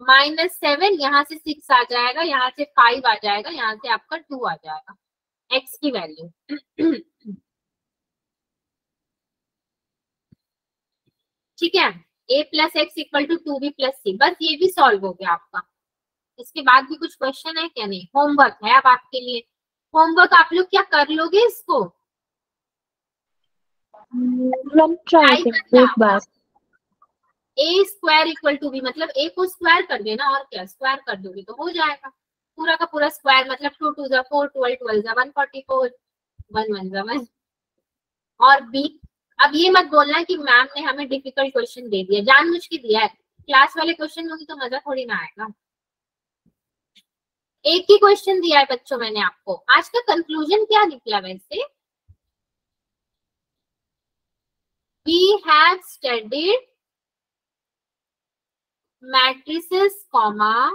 -7, यहाँ से 6 आ जाएगा, यहाँ से 5 आ जाएगा, यहाँ से आपका 2 आ जाएगा x की वैल्यू। ठीक है, a + x equal to 2b + c। बस ये भी सॉल्व हो गया आपका। इसके बाद भी कुछ क्वेश्चन है क्या? नहीं, होमवर्क है अब आपके लिए। होमवर्क आप लोग क्या कर लोगे इसको? हम ट्राई करते एक बार। a² = b, मतलब a को स्क्वायर कर देना, और क्या स्क्वायर कर दोगे तो हो जाएगा पूरा का पूरा स्क्वायर। मतलब 2 2 4 12 12 144 1 1 1। और b, अब ये मत बोलना कि मैम ने हमें डिफिकल्ट क्वेश्चन दे दिया, जानबूझ के दिया है। क्लास वाले क्वेश्चन होंगे तो मजा थोड़ी ना आएगा। एक ही क्वेश्चन दिया है बच्चों मैंने आपको। आज का कंक्लूजन क्या निकला वैसे? We have studied matrices, comma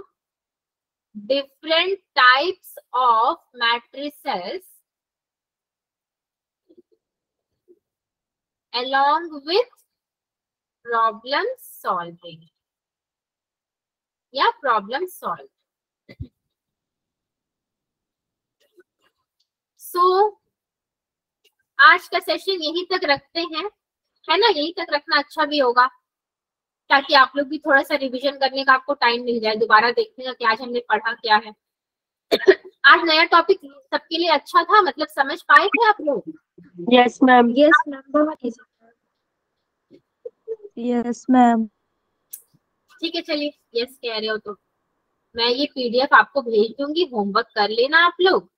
different types of matrices along with problem solving या problem solved. So आज का सेशन यहीं तक रखते हैं, है ना? यहीं तक रखना अच्छा भी होगा ताकि आप लोग भी थोड़ा सा रिवीजन करने का आपको टाइम मिल जाए, दोबारा देखने का कि आज हमने पढ़ा क्या है. आज नया टॉपिक सबके लिए अच्छा था, मतलब समझ पाए थे आप लोग? Yes ma'am. यस मैम, बहुत easy. Yes ma'am. ठीक है, चलिए यस कह रहे हो तो मैं ये पीडीएफ आपको भेज दूंगी, होमवर्क कर लेना आप लोग.